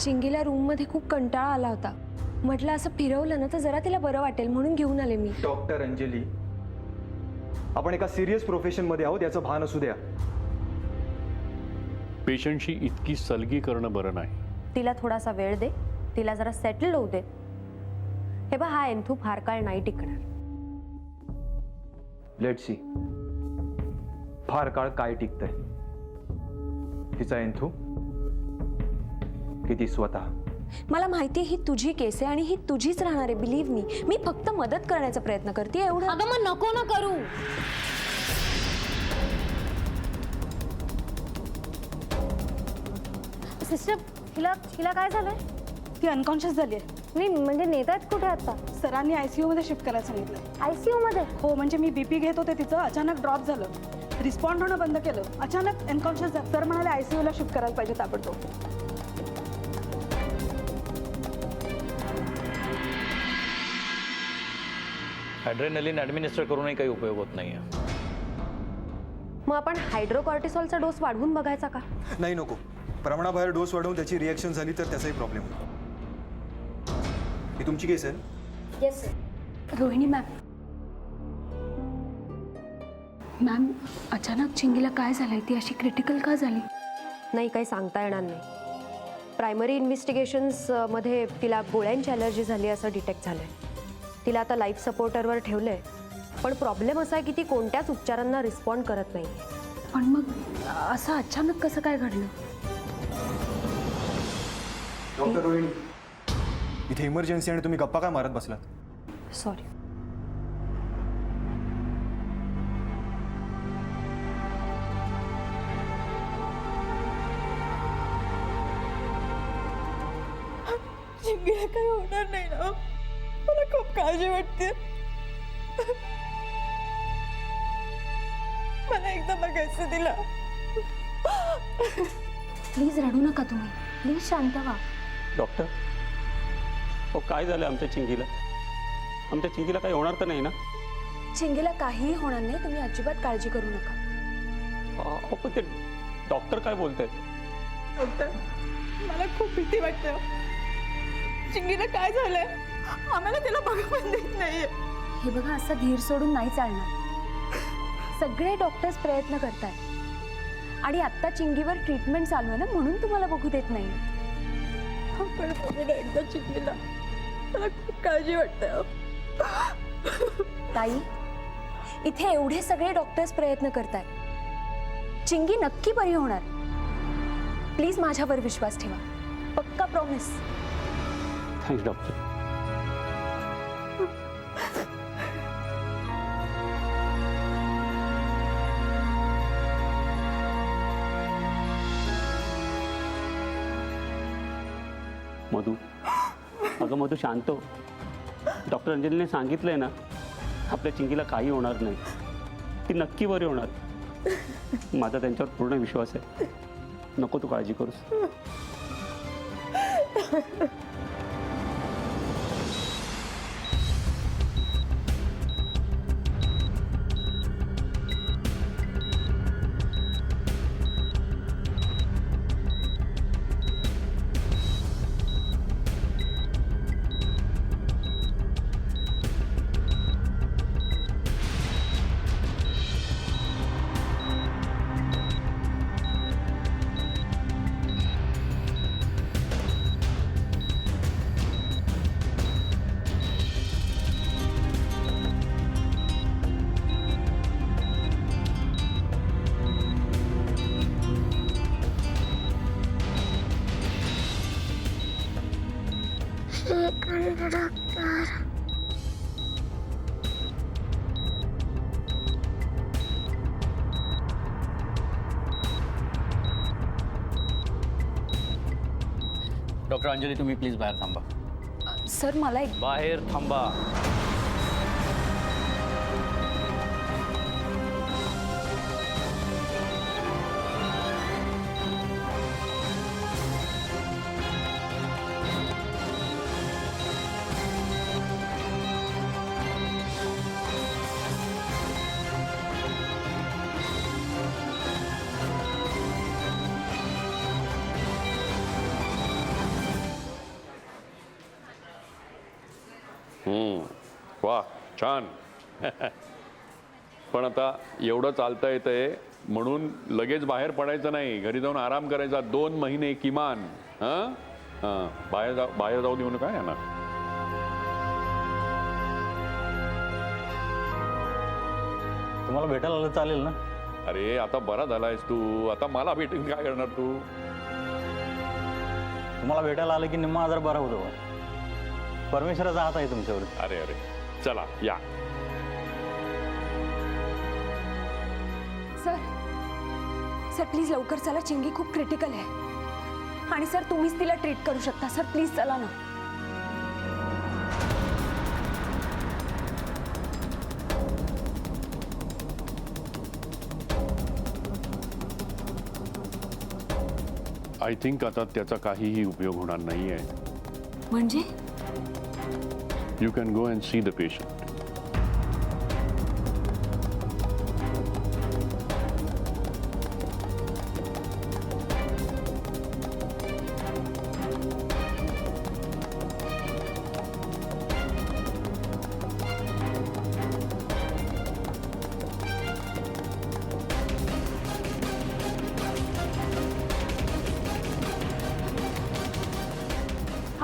चिंगीला room मध्ये खूप कंटाळा आला होता. म्हटलं असं फिरवलं ना तर जरा तिला बरं वाटेल म्हणून घेऊन आले मी. डॉक्टर अंजली, आपण एका सिरियस प्रोफेशन मध्ये आहोत याचं भान असू द्या. पेशंटशी इतकी सलगी करणं बरं नाही. तिला थोडासा वेळ दे, तिला जरा सेटल होऊ दे. हे बघ, हा एंथू फार काळ नाही टिकणार. लेट्स सी फार काळ काय टिकतंय. तिचा एंथू किती स्वतः. मला माहिती ही तुझी केस आहे आणि ही तुझीच राहणार आहे. बिलीव्ह मी फक्त मदत करण्याचा प्रयत्न करते एवढं. अगं मग नको ना करू. सिस्टर, हिला काय झालंय? ती अनकॉन्शियस झाली आहे. नाही म्हणजे नेत आहेत कुठे आता? सरांनी ICU मध्ये शिफ्ट करायला सांगितलं. ICU मध्ये? हो, म्हणजे मी BP घेत होते तिचं, अचानक ड्रॉप झालं. रिस्पॉन्ड होणं बंद केलं, अचानक अनकॉन्शियस झालं. सर म्हणाले ICU ला शिफ्ट करायला पाहिजे ताबडतोब. ॲड्रेनलिन ॲडमिनिस्टर करूनही काही उपयोग होत नाही आहे. मग आपण हायड्रोकॉर्टिसॉलचा डोस वाढवून बघायचा का? नाही, नको. प्रमाणाबाहेर डोस वाढवून त्याची रिॲक्शन झाली तर त्याचाही प्रॉब्लेम होतो. ही तुमची केस आहे? Yes sir. रोहिणी मॅम, अचानक चिंगीला काय झालंय? ती अशी क्रिटिकल का झाली? नाही, काही सांगता येणार नाही. प्रायमरी इन्व्हेस्टिगेशन्स मध्ये तिला गोळ्यांची ॲलर्जी झाली असं डिटेक्ट झालंय. तिला आता लाईफ सपोर्टरवर ठेवलंय, पण प्रॉब्लेम असा आहे की ती कोणत्याच उपचारांना रिस्पॉन्ड करत नाही. पण मग असं अचानक कसं काय घडलं? डॉक्टर रोहिणी, इथे इमर्जन्सी आणि तुम्ही गप्पा काय मारत बसलात? सॉरी. चिंगीला काही होणार नाही ना? मला खूप काळजी वाटते. मला एकदा बघायचं तिला. प्लीज रडू नका तुम्ही. प्लीज शांत व्हा. डॉक्टर, हो काय झालं आमच्या चिंगीला? आमच्या चिंगीला काही होणार तर नाही ना? चिंगीला काहीही होणार नाही. तुम्ही अजिबात काळजी करू नका. हो, पण ते डॉक्टर काय बोलतायत? डॉक्टर, मला खूप भीती वाटते. चिंगीला काय झालंय? आम्हाला तिला बघा पण देत नाहीये. हे बघा, असं धीर सोडून नाही चालणार. सगळे डॉक्टर्स प्रयत्न करतायत आणि आत्ता चिंगीवर ट्रीटमेंट चालू आहे ना, म्हणून तुम्हाला बघू देत नाही. पण बघू ना एकदा चिंगीला. मला खूप काळजी वाटते. ताई, इथे एवढे सगळे डॉक्टर्स प्रयत्न करतायत. चिंगी नक्की बरी होणार. प्लीज माझ्यावर विश्वास ठेवा. पक्का प्रॉमिस. Thanks doctor. मधू, अगं मधू शांत हो. डॉक्टर अंजलीने सांगितलंय ना, आपल्या चिंगीला काही होणार नाही. ती नक्की बरी होणार. माझा त्यांच्यावर पूर्ण विश्वास आहे. नको तू काळजी करूस. डॉक्टर अंजली, तुम्ही प्लीज बाहेर थांबा. सर, मला एक बाहेर थांबा. वा छान. पण आता एवढं चालता येतंय म्हणून लगेच बाहेर पडायचं नाही, घरी जाऊन आराम करायचा 2 महिने किमान. हां हां, बाहेर जाऊ देऊ नका यांना. तुम्हाला भेटायला आलं चालेल ना? अरे आता बरा झालायस तू, आता मला भेटून काय करणार तू? तुम्हाला भेटायला आलं की निम्मा आजार बरा होतो. परमेश्वराचा हात आहे तुमच्यावर. अरे अरे चला या. सर प्लीज लवकर चला, चिंगी खूप क्रिटिकल आहे. आणि सर तुम्हीच तिला ट्रीट करू शकता. सर प्लीज चला ना. आय थिंक आता त्याचा काहीही उपयोग होणार नाही आहे. म्हणजे you can go and see the patient.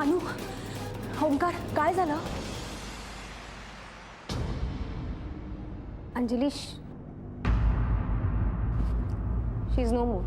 Anu, Omkar, काय झालं? Anjali, she is no more.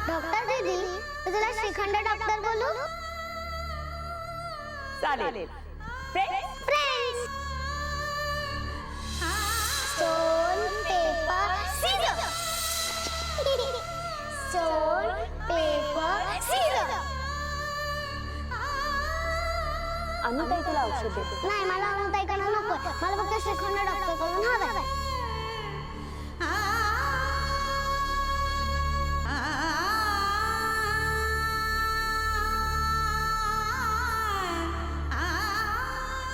Doctor दीदी, तुला श्रीखंड डॉक्टर बोलू? चालेल. Friends, stone paper scissor. Stone paper scissor. अनुताई तुला औषध देते. नाही, मला अनुताईकडे नको. मला फक्त श्रीखंड डॉक्टर कडून हवंय.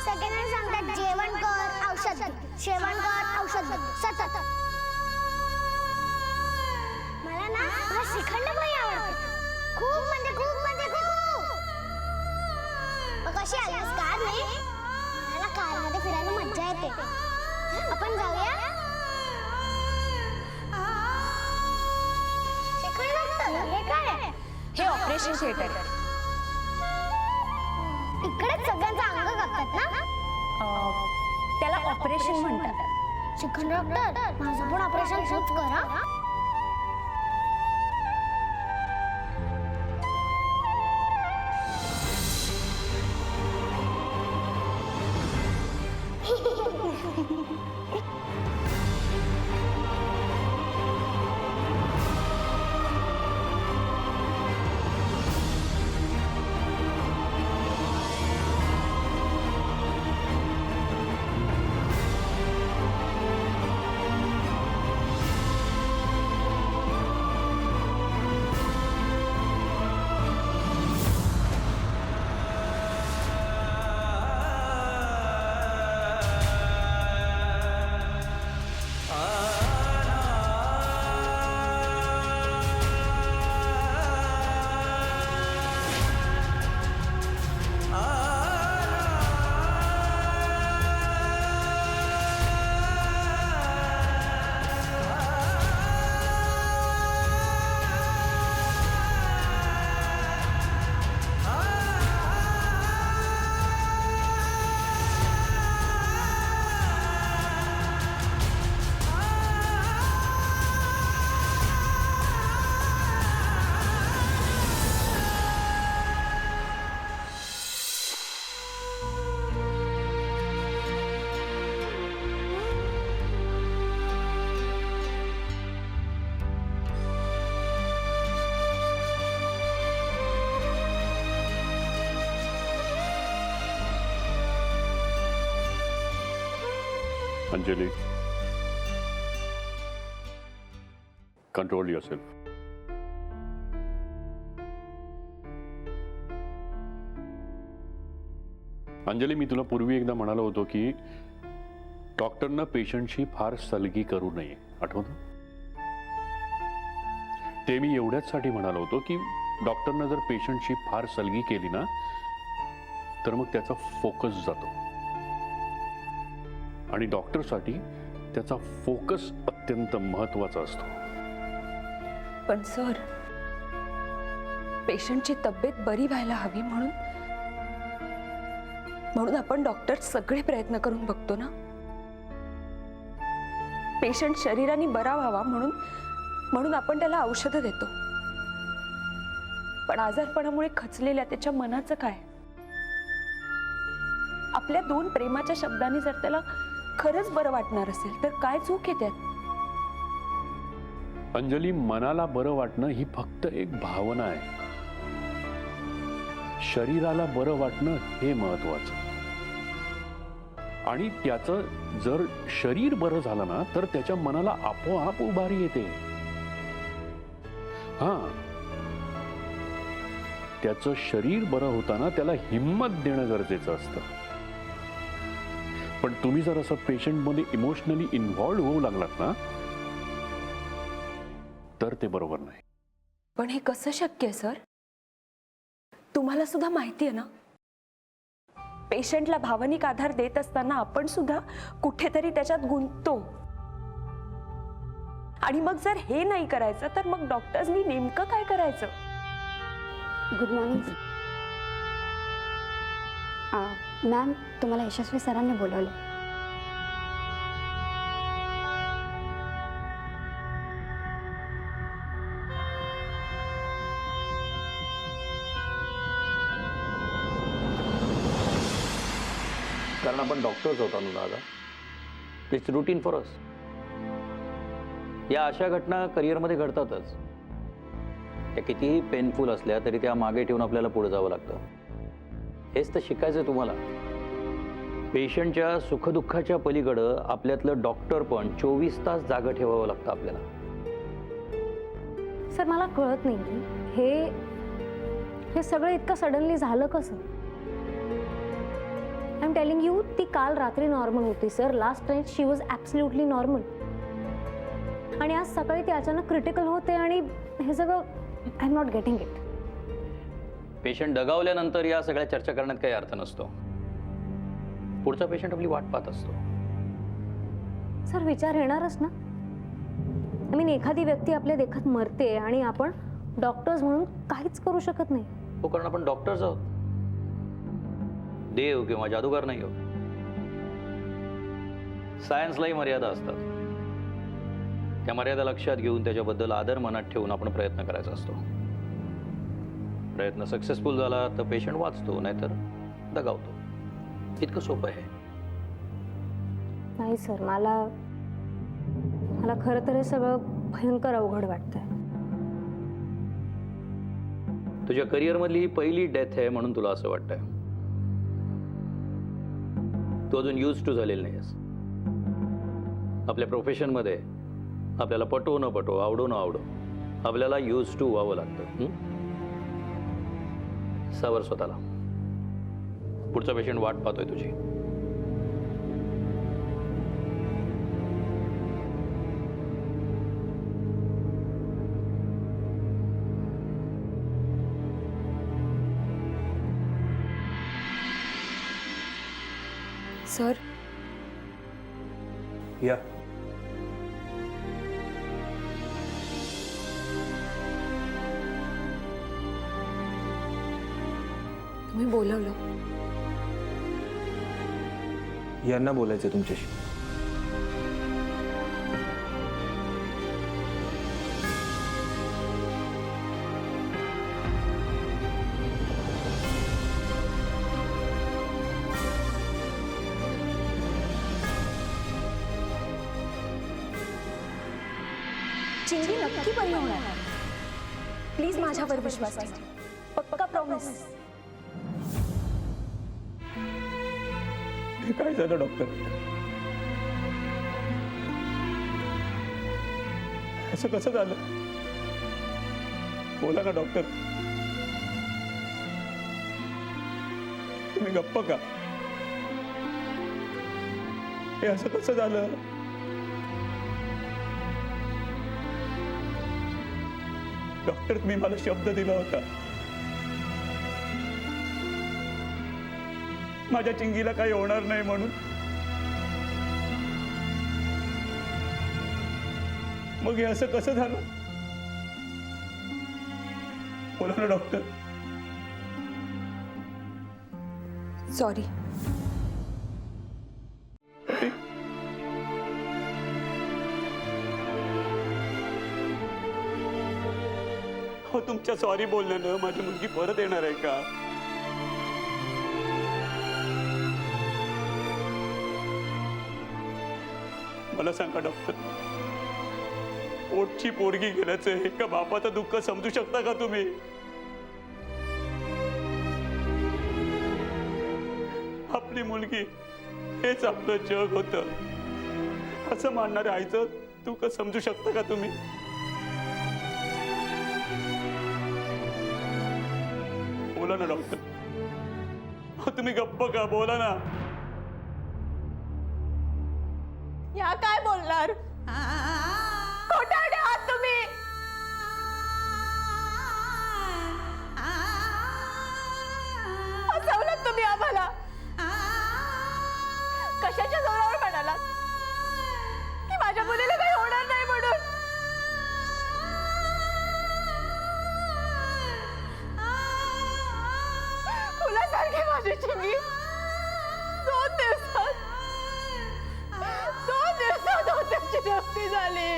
सगळ्यांना सांगतात जेवण कर, औषध घे. जेवण कर, औषध घे. सतत. मला ना श्रीखंड पोळी आवडते. खूप म्हणजे खूप म्हणजे खूप. मग कशी आलीस कार नाही? मला कारमध्ये फिरायला मज्जा येते. आपण जाऊया? श्रीखंड डॉक्टर, हे काय आहे? हे ऑपरेशन थिएटर आहे. इकडेच सगळ्यांचं अंग कापतात ना? त्याला ऑपरेशन म्हणतात. श्रीखंड डॉक्टर, माझं पण ऑपरेशन तूच कर हा. Anjali, control yourself. अंजली, मी तुला पूर्वी एकदा म्हणालो होतो की डॉक्टरनं पेशंटशी फार सलगी करू नये, आठवतं? ते मी एवढ्याचसाठी म्हणालो होतो की डॉक्टरनं जर पेशंटशी फार सलगी केली ना तर मग त्याचा फोकस जातो आणि डॉक्टरसाठी त्याचा फोकस अत्यंत महत्त्वाचा असतो. पण सर, पेशंटची तब्येत बरी व्हायला हवी म्हणून आपण डॉक्टर सगळे प्रयत्न करून बघतो ना. पेशंट शरीराने बरा व्हावा म्हणून आपण त्याला औषधं देतो. पण आजारपणामुळे खचलेल्या त्याच्या मनाचं काय? आपल्या 2 प्रेमाच्या शब्दांनी जर त्याला खरंच बरं वाटणार असेल तर काय चूक आहे त्यात? अंजली, मनाला बरं वाटणं ही फक्त एक भावना आहे. शरीराला बरं वाटणं हे महत्वाचं. आणि त्याचं जर शरीर बरं झालं ना तर त्याच्या मनाला आपोआप उभारी येते. हां, त्याचं शरीर बरं होताना त्याला हिम्मत देणं गरजेचं असतं. पण तुम्ही जर असं पेशंटमध्ये इमोशनली इन्व्हॉल्व होऊ लागलात ना तर ते बरोबर नाही. पण हे कसं शक्य आहे सर? तुम्हाला सुद्धा माहिती आहे ना, पेशंटला भावनिक आधार देत असताना आपण सुद्धा कुठेतरी त्याच्यात गुंततो. आणि मग जर हे नाही करायचं तर मग डॉक्टर्सनी नेमकं काय करायचं? गुड मॉर्निंग मॅम, तुम्हाला यशस्वी सरांनी बोलवले. कारण आपण डॉक्टर्स होतो ना दादा. It's routine for us. या अशा घटना करिअरमध्ये घडतातच. त्या कितीही पेनफुल असल्या तरी त्या मागे ठेवून आपल्याला पुढे जावं लागतं. हेच तर शिकायचं आहे तुम्हाला. पेशंटच्या सुखदुःखाच्या पलीकडं आपल्यातलं डॉक्टर पण 24 तास जागं ठेवावं लागतं आपल्याला. सर, मला कळत नाही हे सगळं इतकं सडनली झालं कसं? आय एम टेलिंग यू, ती काल रात्री नॉर्मल होती sir. Last night she was absolutely normal. आणि आज सकाळी ती अचानक क्रिटिकल होते आणि हे सगळं I am not getting it. Patient दगावल्यानंतर या सगळ्या चर्चा करण्यात काही अर्थ नसतो. पुढचा पेशंट आपली वाट पाहत असतो. सर, विचार येणारच ना. आय मीन, एखादी व्यक्ती आपल्या देखत मरते आणि आपण डॉक्टर्स म्हणून काहीच करू शकत नाही. हो, कारण आपण डॉक्टर्स आहोत, देव किंवा जादूगार नाही आहोत. सायन्सलाही मर्यादा असतात. त्या मर्यादा लक्षात घेऊन त्याच्याबद्दल आदर मनात ठेवून आपण प्रयत्न करायचा असतो. प्रयत्न सक्सेसफुल झाला तर पेशंट वाचतो, नाहीतर दगावतो. इतकं सोपं आहे. नाही सर, मला खरं तर हे सगळं भयंकर अवघड वाटतंय. तुझ्या करिअरमधली ही पहिली डेथ आहे म्हणून तुला असं वाटतंय. तू अजून यूज टू झालेला नाहीस. आपल्या प्रोफेशनमध्ये आपल्याला पटो न पटो, आवडो न आवडो, आपल्याला यूज टू व्हावं लागतं. सावर स्वतःला. पुढचा पेशंट वाट पाहतोय तुझी. सर, या तुम्ही बोलवलं. यांना बोलायचं तुमच्याशी. चिंगी नक्की बरी होणार. प्लीज माझ्यावर विश्वास ठेवा. पक्का प्रॉमिस. काय झालं डॉक्टर? असं कसं झालं? बोला ना डॉक्टर. तुम्ही गप्प का? हे असं कसं झालं? डॉक्टर, तुम्ही मला शब्द दिला होता माझ्या चिंगीला काही होणार नाही म्हणून. मग हे असं कसं झालं? बोला ना डॉक्टर. सॉरी. हो, तुमच्या सॉरी बोलण्यानं माझी मुलगी परत येणार आहे का? मला सांगा डॉक्टर, पोटची पोरगी गेल्याचं एका बापाचं दुःख समजू शकता का तुम्ही? आपली मुलगी हेच आपलं जग होतं असं मानणाऱ्या आईचं दुःख समजू शकता का तुम्ही? बोला ना डॉक्टर. हो, तुम्ही गप्प का? बोला ना. या काय बोलणार? खोटारडे आहात तुम्ही. फसवलं तुम्ही आम्हाला. कशाच्या जोरावर म्हणाला की माझ्या मुलीला काही होणार नाही म्हणून? फुलासारखी माझी चिंगी 2 दिवसात होत्याची नव्हती झाली.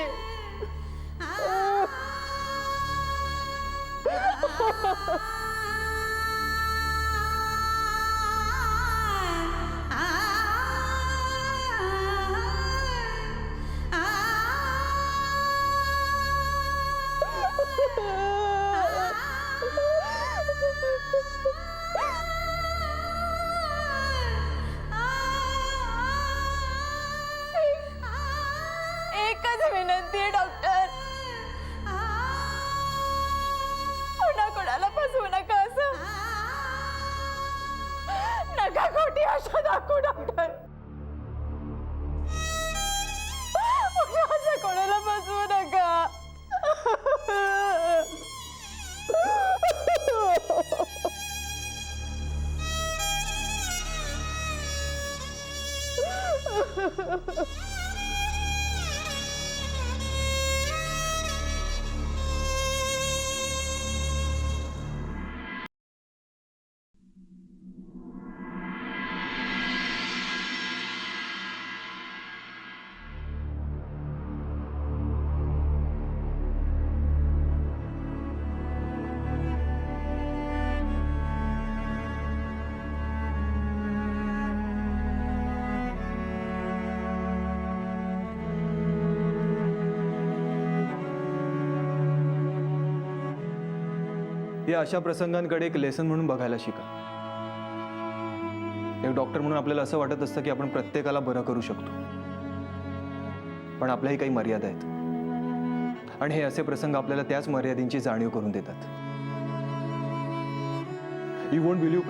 एकच विनंती आहे डॉक्टर, पुन्हा कोणाला फसवू नका. असं नका खोटी आशा दाखवू डॉक्टर. पुन्हा असं कोणाला फसवू नका. या अशा प्रसंगांकडे एक लेसन म्हणून बघायला शिका. एक डॉक्टर म्हणून आपल्याला असं वाटत असतं की आपण प्रत्येकाला बरं करू शकतो, पण आपल्याही काही मर्यादा आहेत आणि हे असे प्रसंग आपल्याला त्याच मर्यादेची जाणीव करून देतात. यू वोंट बिलीव्ह,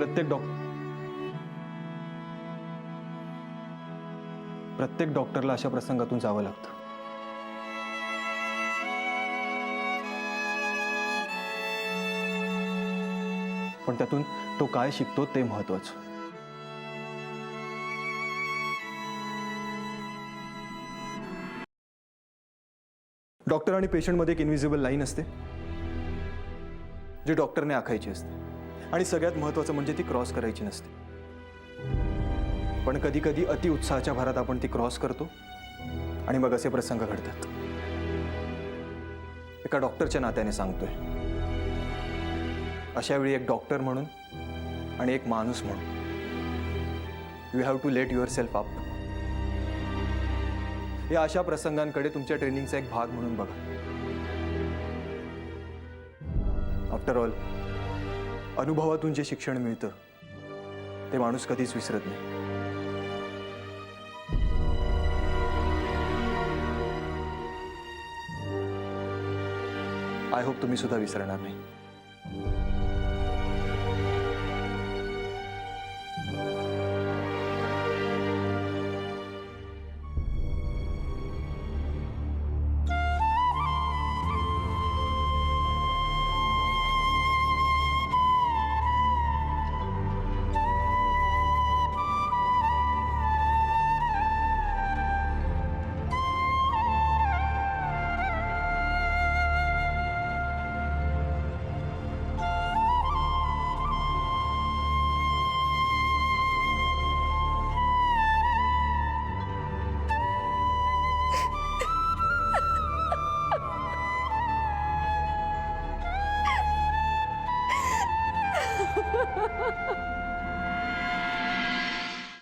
प्रत्येक डॉक्टरला अशा प्रसंगातून जावं लागतं. पण त्यातून तो काय शिकतो ते महत्वाचं. डॉक्टर आणि पेशंटमध्ये एक इनव्हिजिबल लाईन असते जी डॉक्टरने आखायची असते आणि सगळ्यात महत्वाचं म्हणजे ती क्रॉस करायची नसते. पण कधी कधी अति उत्साहाच्या भरात आपण ती क्रॉस करतो आणि मग असे प्रसंग घडतात. एका डॉक्टरच्या नात्याने सांगतोय, अशा वेळी एक डॉक्टर म्हणून आणि एक माणूस म्हणून you have to let yourself up. या अशा प्रसंगांकडे तुमच्या ट्रेनिंगचा एक भाग म्हणून बघा. आफ्टर ऑल, अनुभवातून जे शिक्षण मिळतं ते माणूस कधीच विसरत नाही. आय होप तुम्ही सुद्धा विसरणार नाही.